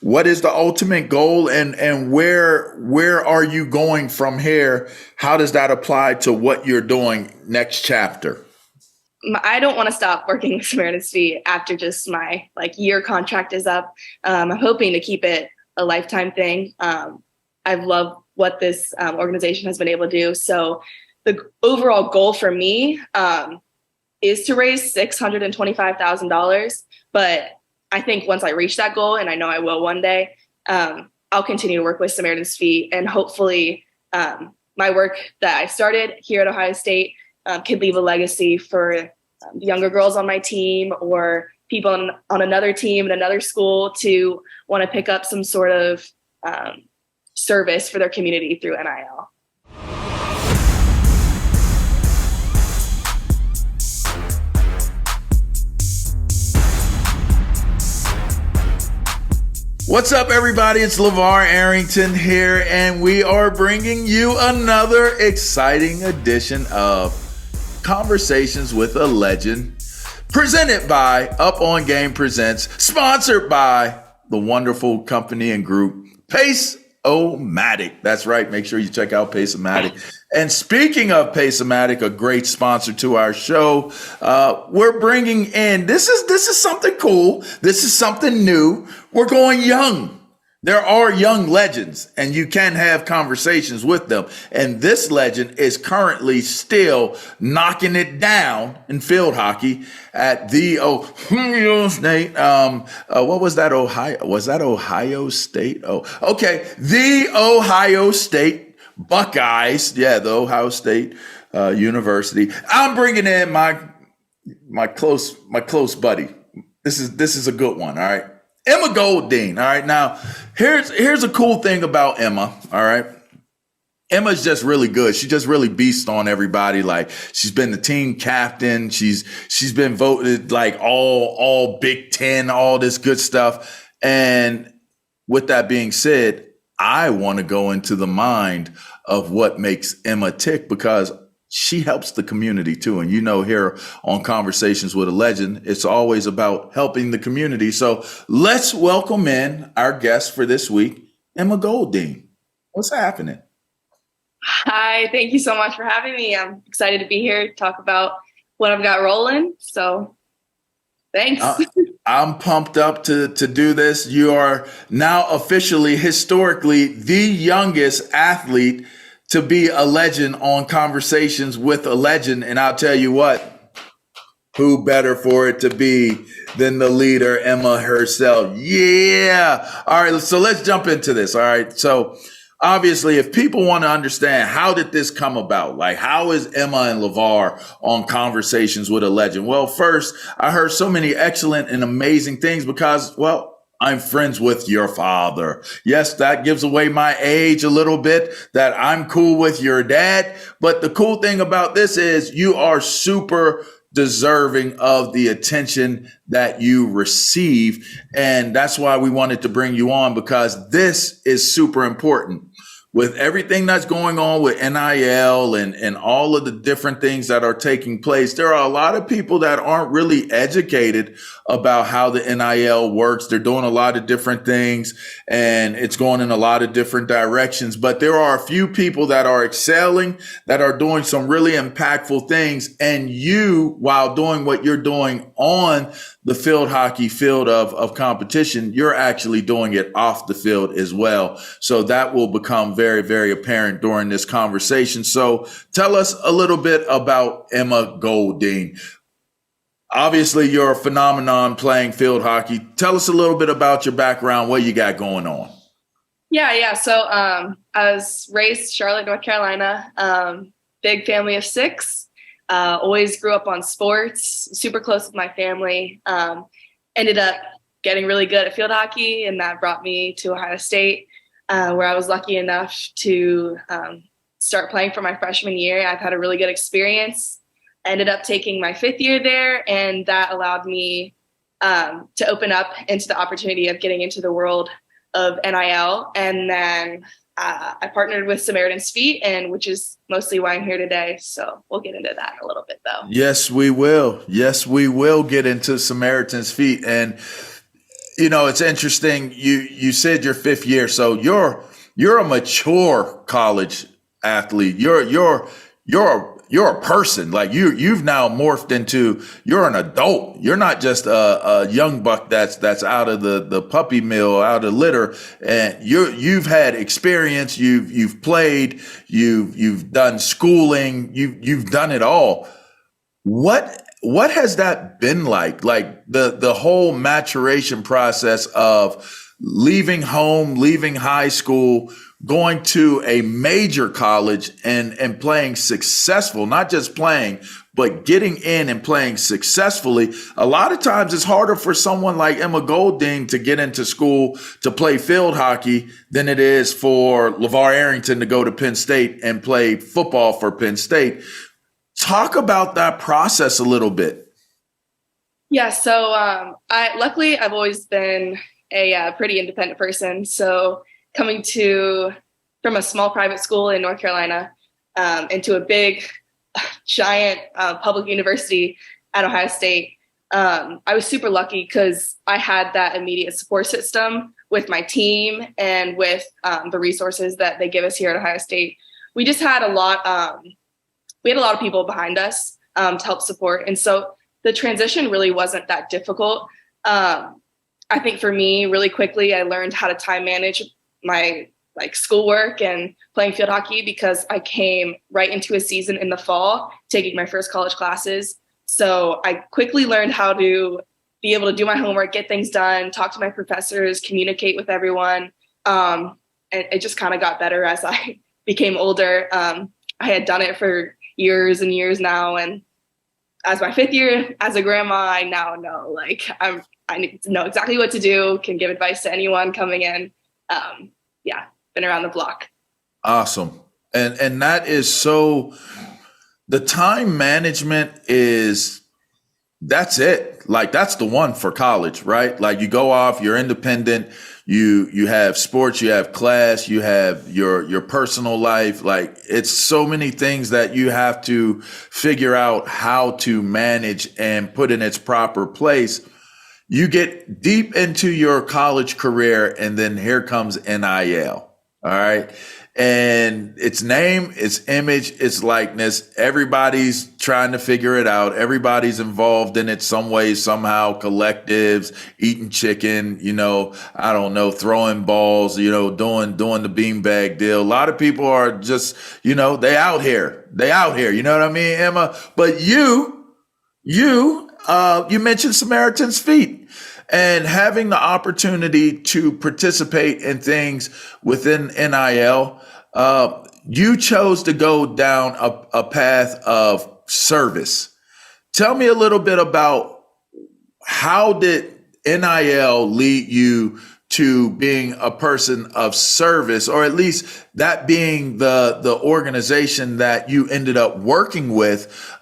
What is the ultimate goal, and where are you going from here? How does that apply to what you're doing next chapter? I don't want to stop working with Samaritan's Feet after just my year contract is up. I'm hoping to keep it a lifetime thing. I've loved what this organization has been able to do. So the overall goal for me is to raise $625,000. But I think once I reach that goal, and I know I will one day, I'll continue to work with Samaritan's Feet, and hopefully my work that I started here at Ohio State could leave a legacy for younger girls on my team or people on another team in another school to want to pick up some sort of service for their community through NIL. What's up, everybody? It's LaVar Arrington here, and we are bringing you another exciting edition of Conversations with a Legend, presented by Up On Game Presents, sponsored by the wonderful company and group Pace-O-Matic. That's right. Make sure you check out Pace-O-Matic. And speaking of Pace-O-Matic, a great sponsor to our show, we're bringing in, this is something cool. This is something new. We're going young. There are young legends, and you can have conversations with them. And this legend is currently still knocking it down in field hockey at the Ohio State. What was that? Ohio? Was that Ohio State? Oh, okay. The Ohio State Buckeyes. Yeah, the Ohio State University. I'm bringing in my close buddy. This is a good one. All right. Emma Goldean. All right. Now, here's a cool thing about Emma. All right. Emma's just really good. She just really beasts on everybody. Like, she's been the team captain. She's been voted like all Big Ten, all this good stuff. And with that being said, I want to go into the mind of what makes Emma tick, because she helps the community too. And here on Conversations with a Legend, it's always about helping the community. So let's welcome in our guest for this week, Emma Goldean. What's happening? Hi, thank you so much for having me. I'm excited to be here to talk about what I've got rolling. So thanks. I'm pumped up to do this. You are now officially, historically, the youngest athlete to be a legend on Conversations with a Legend. And I'll tell you what, who better for it to be than the leader, Emma herself. Yeah. All right. So let's jump into this. All right. So obviously, if people want to understand, how did this come about? Like, how is Emma and LaVar on Conversations with a Legend? Well, first, I heard so many excellent and amazing things because, well, I'm friends with your father. Yes, that gives away my age a little bit, that I'm cool with your dad. But the cool thing about this is you are super deserving of the attention that you receive. And that's why we wanted to bring you on, because this is super important. With everything that's going on with NIL and all of the different things that are taking place, there are a lot of people that aren't really educated about how the NIL works. They're doing a lot of different things, and it's going in a lot of different directions. But there are a few people that are excelling, that are doing some really impactful things. And you, while doing what you're doing on the field hockey field of competition, you're actually doing it off the field as well. So that will become very, very apparent during this conversation. So tell us a little bit about Emma Goldean. Obviously, you're a phenomenon playing field hockey. Tell us a little bit about your background, what you got going on. Yeah. So I was raised Charlotte, North Carolina, big family of 6. Always grew up on sports, super close with my family. Ended up getting really good at field hockey, and that brought me to Ohio State, where I was lucky enough to start playing for my freshman year. I've had a really good experience. I ended up taking my 5th year there, and that allowed me to open up into the opportunity of getting into the world of NIL. And then I partnered with Samaritan's Feet, and which is mostly why I'm here today. So we'll get into that a little bit, though. Yes, we will. Yes, we will get into Samaritan's Feet. And It's interesting. You said your fifth year, so you're a mature college athlete. You're a person. Like you've now morphed into, you're an adult. You're not just a young buck that's out of the puppy mill, out of litter. And you've had experience. You've played. You've done schooling. You've done it all. What has that been like? Like the whole maturation process of leaving home, leaving high school, going to a major college and playing successful, not just playing, but getting in and playing successfully. A lot of times it's harder for someone like Emma Goldean to get into school to play field hockey than it is for LaVar Arrington to go to Penn State and play football for Penn State. Talk about that process a little bit. Yeah, so I've always been a pretty independent person. So coming from a small private school in North Carolina into a big, giant public university at Ohio State, I was super lucky because I had that immediate support system with my team and with the resources that they give us here at Ohio State. We just had a lot. We had a lot of people behind us to help support. And so the transition really wasn't that difficult. I think for me, really quickly, I learned how to time manage my schoolwork and playing field hockey because I came right into a season in the fall, taking my first college classes. So I quickly learned how to be able to do my homework, get things done, talk to my professors, communicate with everyone. And it just kind of got better as I became older. I had done it for years and years now. And as my fifth year as a grandma, I now know, I need to know exactly what to do, can give advice to anyone coming in. Been around the block. Awesome. And that is so, the time management that's it. Like that's the one for college, right? Like you go off, you're independent, you have sports, you have class, you have your personal life. Like it's so many things that you have to figure out how to manage and put in its proper place. You get deep into your college career and then here comes NIL. All right. And its name, its image, its likeness, everybody's trying to figure it out. Everybody's involved in it some way, somehow, collectives, eating chicken, I don't know, throwing balls, doing the beanbag deal. A lot of people are just, they out here, you know what I mean, Emma? But you mentioned Samaritan's feet. And having the opportunity to participate in things within NIL, you chose to go down a path of service. Tell me a little bit about how did NIL lead you to being a person of service, or at least that being the organization that you ended up working with,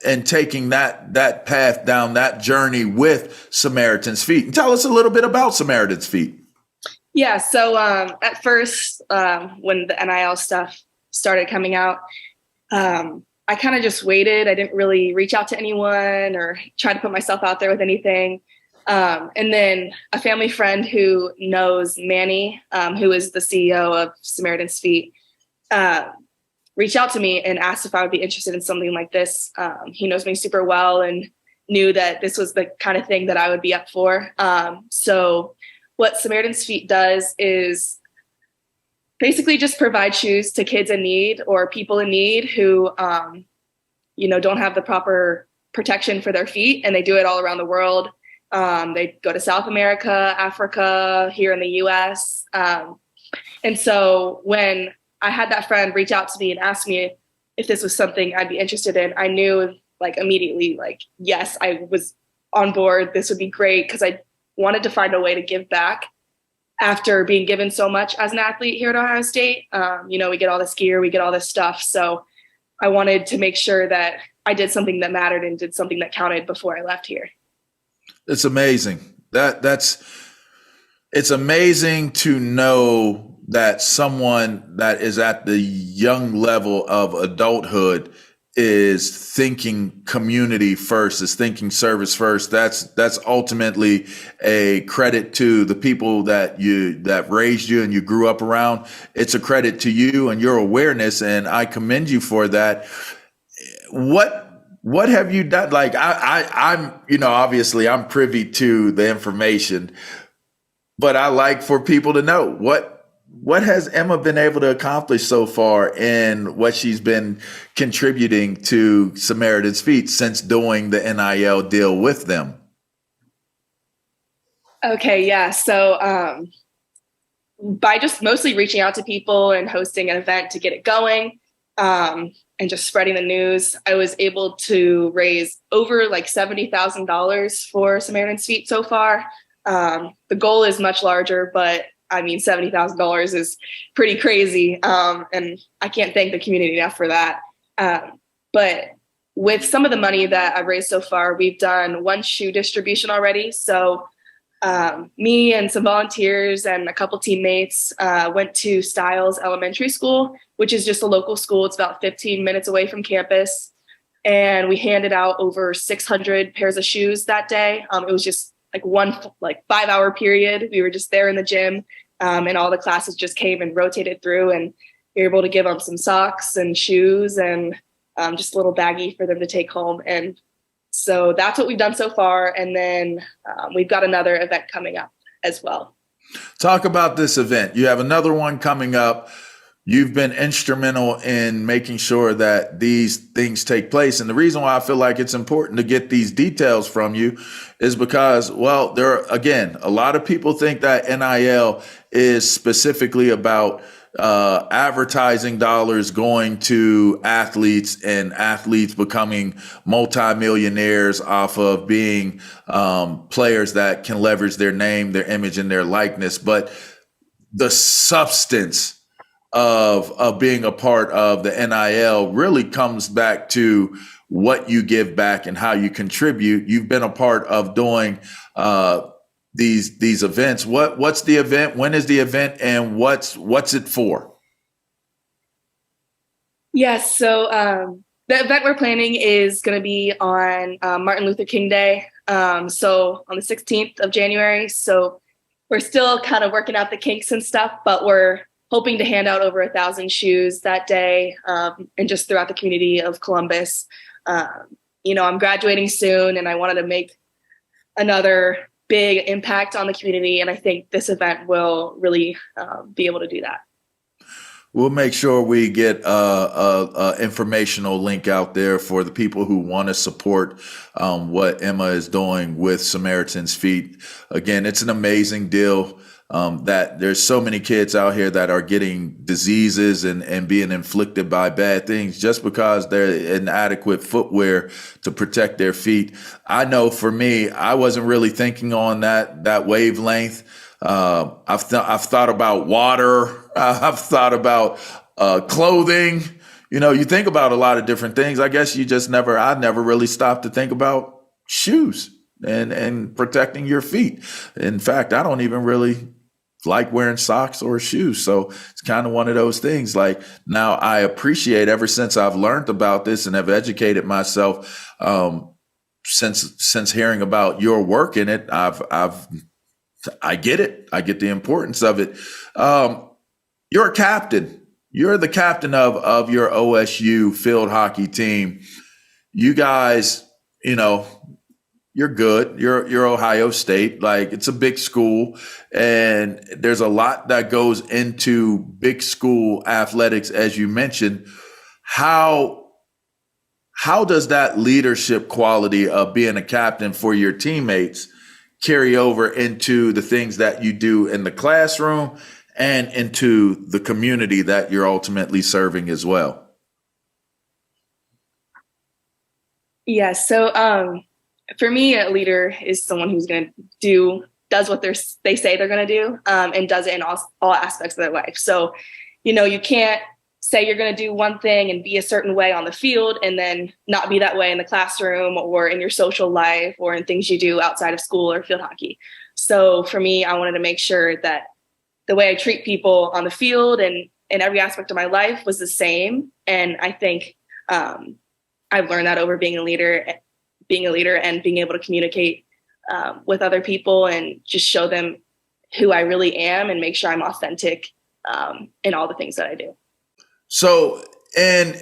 and taking that path down that journey with Samaritan's Feet. And tell us a little bit about Samaritan's Feet. Yeah. So at first, when the NIL stuff started coming out, I kind of just waited. I didn't really reach out to anyone or try to put myself out there with anything. And then a family friend who knows Manny, who is the CEO of Samaritan's Feet, reached out to me and asked if I would be interested in something like this. He knows me super well and knew that this was the kind of thing that I would be up for. So what Samaritan's Feet does is basically just provide shoes to kids in need or people in need who, don't have the proper protection for their feet, and they do it all around the world. They go to South America, Africa, here in the US. And so when I had that friend reach out to me and ask me if this was something I'd be interested in, I knew immediately, yes, I was on board. This would be great because I wanted to find a way to give back after being given so much as an athlete here at Ohio State. We get all this gear, we get all this stuff. So I wanted to make sure that I did something that mattered and did something that counted before I left here. It's amazing. It's amazing to know that someone that is at the young level of adulthood is thinking community first, is thinking service first. That's ultimately a credit to the people that raised you and you grew up around. It's a credit to you and your awareness, and I commend you for that. What have you done? Like I'm, obviously I'm privy to the information, but I like for people to know what has Emma been able to accomplish so far and what she's been contributing to Samaritan's Feet since doing the NIL deal with them? Okay, yeah. So by just mostly reaching out to people and hosting an event to get it going, and just spreading the news, I was able to raise over like $70,000 for Samaritan's Feet so far. The goal is much larger, but I mean, $70,000 is pretty crazy. And I can't thank the community enough for that. But with some of the money that I've raised so far, we've done one shoe distribution already. So me and some volunteers and a couple teammates went to Stiles Elementary School, which is just a local school. It's about 15 minutes away from campus. And we handed out over 600 pairs of shoes that day. It was just like one 5-hour period. We were just there in the gym, and all the classes just came and rotated through, and we were able to give them some socks and shoes and just a little baggie for them to take home. And so that's what we've done so far. And then we've got another event coming up as well. Talk about this event. You have another one coming up. You've been instrumental in making sure that these things take place. And the reason why I feel like it's important to get these details from you is because, well, there are, again, a lot of people think that NIL is specifically about advertising dollars going to athletes and athletes becoming multimillionaires off of being players that can leverage their name, their image, and their likeness. But the substance of being a part of the NIL really comes back to what you give back and how you contribute. You've been a part of doing these events. What's the event? When is the event? And what's it for? Yes. So the event we're planning is going to be on Martin Luther King Day. So on the 16th of January. So we're still kind of working out the kinks and stuff, but we're hoping to hand out over 1,000 shoes that day, and just throughout the community of Columbus. I'm graduating soon, and I wanted to make another big impact on the community, and I think this event will really be able to do that. We'll make sure we get a informational link out there for the people who want to support what Emma is doing with Samaritan's Feet. Again, it's an amazing deal. That there's so many kids out here that are getting diseases and being inflicted by bad things just because they're inadequate footwear to protect their feet. I know for me, I wasn't really thinking on that wavelength. I've thought about water. I've thought about clothing. You think about a lot of different things. I guess I never really stopped to think about shoes and protecting your feet. In fact, I don't even really like wearing socks or shoes. So it's kind of one of those things. Like, now I appreciate, ever since I've learned about this and have educated myself, since hearing about your work in it, I get it. I get the importance of it. You're a captain. You're the captain of your OSU field hockey team. You guys, you're good. You're Ohio State. Like, it's a big school, and there's a lot that goes into big school athletics, as you mentioned. How does that leadership quality of being a captain for your teammates carry over into the things that you do in the classroom and into the community that you're ultimately serving as well? Yes. So, for me, a leader is someone who's going to does what they say they're going to do, and does it in all aspects of their life. So, you can't say you're going to do one thing and be a certain way on the field and then not be that way in the classroom or in your social life or in things you do outside of school or field hockey. So for me, I wanted to make sure that the way I treat people on the field and in every aspect of my life was the same. And I think I've learned that over being a leader and being able to communicate with other people and just show them who I really am and make sure I'm authentic in all the things that I do. So, and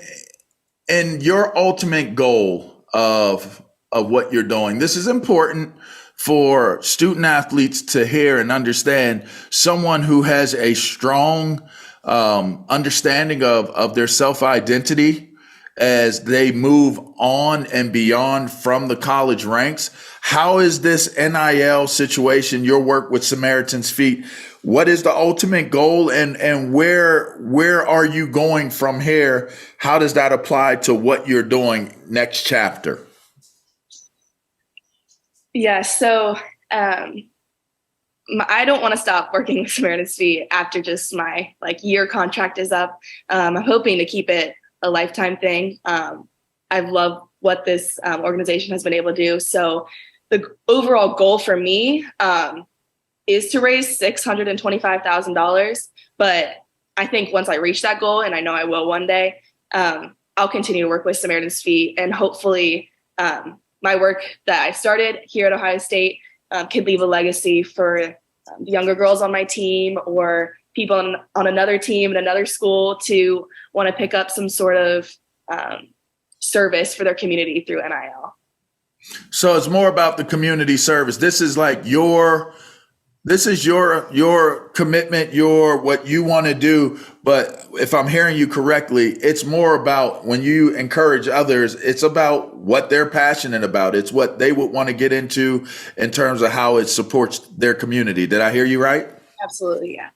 your ultimate goal of what you're doing, this is important for student athletes to hear and understand. Someone who has a strong understanding of their self-identity as they move on and beyond from the college ranks. How is this NIL situation, your work with Samaritan's Feet, what is the ultimate goal, and where are you going from here? How does that apply to what you're doing next chapter? Yeah, so I don't want to stop working with Samaritan's Feet after just my year contract is up. I'm hoping to keep it a lifetime thing. I've loved what this organization has been able to do. So the overall goal for me is to raise $625,000. But I think once I reach that goal, and I know I will one day, I'll continue to work with Samaritan's Feet, and hopefully my work that I started here at Ohio State could leave a legacy for the younger girls on my team or people on another team in another school to want to pick up some sort of service for their community through NIL. So it's more about the community service. This is like your commitment, what you want to do. But if I'm hearing you correctly, it's more about when you encourage others, it's about what they're passionate about. It's what they would want to get into in terms of how it supports their community. Did I hear you right? Absolutely. Yeah.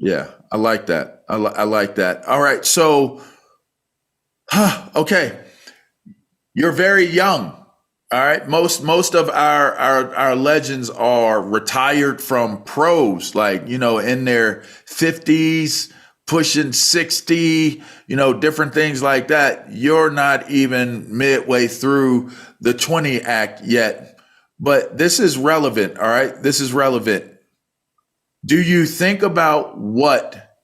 Yeah, I like that. I like that. All right. So, okay. You're very young. All right. Most of our legends are retired from pros, in their 50s, pushing 60, different things like that. You're not even midway through the 20 act yet, but this is relevant. All right. This is relevant. Do you think about what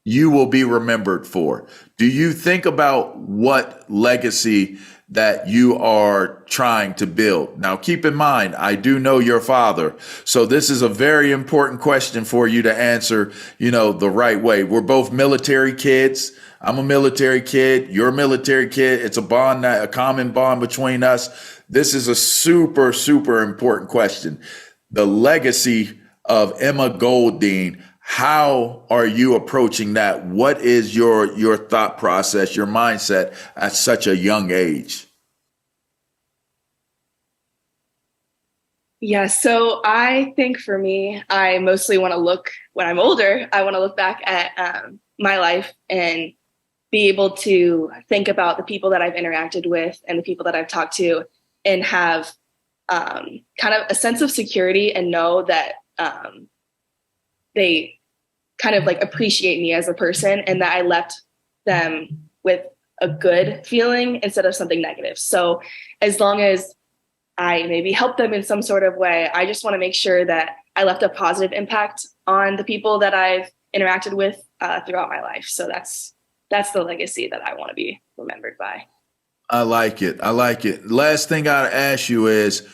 you will be remembered for? Do you think about what legacy that you are trying to build? Now, keep in mind, I do know your father. So this is a very important question for you to answer, the right way. We're both military kids. I'm a military kid. You're a military kid. It's a common bond between us. This is a super, super important question. The legacy of Emma Goldean. How are you approaching that? What is your thought process, your mindset at such a young age? Yeah, so I think for me, I mostly want to when I'm older, I want to look back at my life and be able to think about the people that I've interacted with and the people that I've talked to and have kind of a sense of security and know that they kind of appreciate me as a person and that I left them with a good feeling instead of something negative. So as long as I maybe help them in some sort of way, I just want to make sure that I left a positive impact on the people that I've interacted with throughout my life. So that's the legacy that I want to be remembered by. I like it. Last thing I'd ask you is,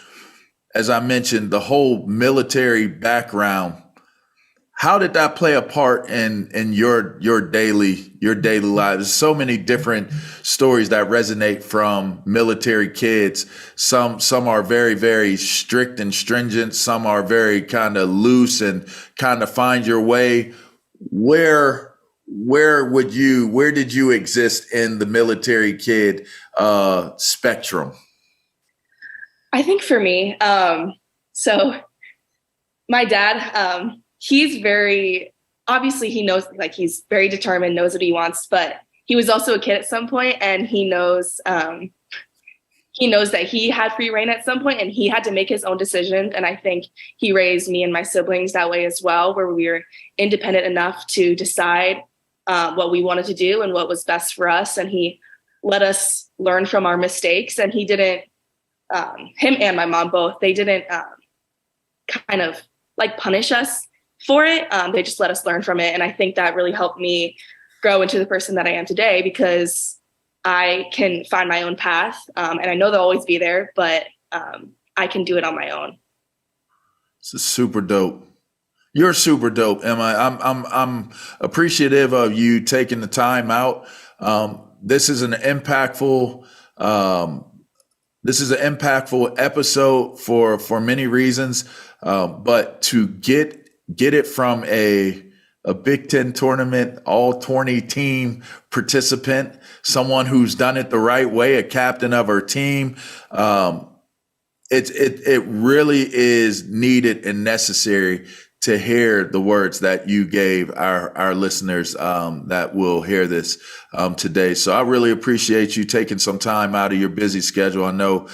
as I mentioned, the whole military background. How did that play a part in your daily lives? There's so many different stories that resonate from military kids. Some are very, very strict and stringent. Some are very kind of loose and kind of find your way. Where did you exist in the military kid spectrum? I think for me, so my dad, he's obviously he knows, he's very determined, knows what he wants, but he was also a kid at some point, and he knows that he had free reign at some point and he had to make his own decisions. And I think he raised me and my siblings that way as well, where we were independent enough to decide what we wanted to do and what was best for us. And he let us learn from our mistakes, and he didn't, him and my mom both, they didn't kind of punish us for it. They just let us learn from it. And I think that really helped me grow into the person that I am today, because I can find my own path. And I know they'll always be there, but I can do it on my own. This is super dope. You're super dope, Emma. I'm appreciative of you taking the time out. This is an impactful episode for many reasons. But to get it from a Big Ten tournament, all 20 team participant, someone who's done it the right way, a captain of her team. It really is needed and necessary to hear the words that you gave our listeners that will hear this today. So I really appreciate you taking some time out of your busy schedule. I know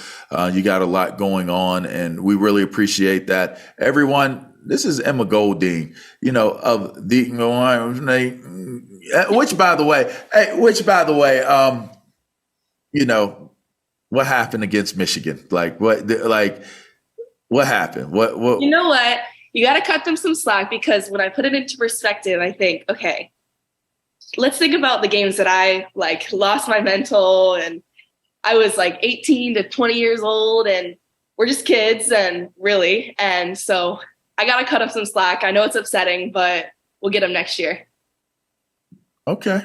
you got a lot going on, and we really appreciate that. Everyone, this is Emma Goldean, of the, which by the way, what happened against Michigan? What happened? What? You know what? You got to cut them some slack, because when I put it into perspective, I think, okay, let's think about the games that I lost my mental, and I was 18 to 20 years old, and we're just kids, and so I got to cut up some slack. I know it's upsetting, but we'll get them next year. Okay.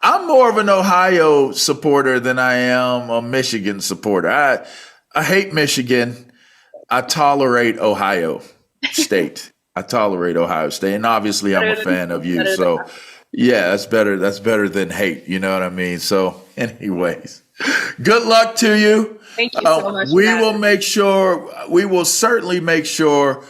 I'm more of an Ohio supporter than I am a Michigan supporter. I hate Michigan. I tolerate Ohio State. And obviously I'm a fan of you. So yeah, that's better. That's better than hate. You know what I mean? So anyways, good luck to you. Thank you so much. We will certainly make sure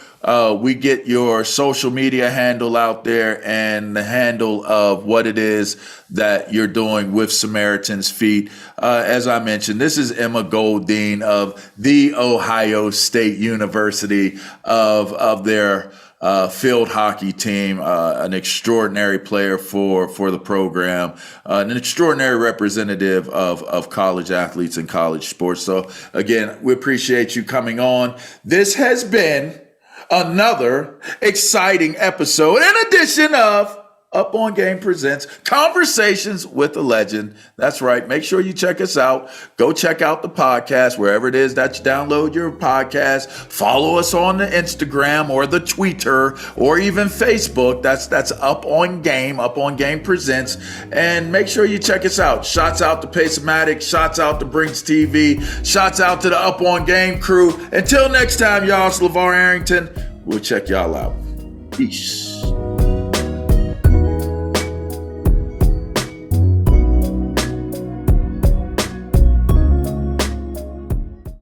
we get your social media handle out there and the handle of what it is that you're doing with Samaritan's Feet. As I mentioned, this is Emma Goldean of the Ohio State University of their field hockey team, an extraordinary player for the program, an extraordinary representative of college athletes and college sports. So again, we appreciate you coming on. This has been another exciting episode, in addition of Up On Game presents Conversations with a Legend. That's right. Make sure you check us out. Go check out the podcast wherever it is that you download your podcast. Follow us on the Instagram or the Twitter or even Facebook. That's Up On Game. Up On Game presents. And make sure you check us out. Shots out to Pacematic. Shots out to Brinks TV. Shots out to the Up On Game crew. Until next time, y'all, it's LaVar Arrington. We'll check y'all out. Peace.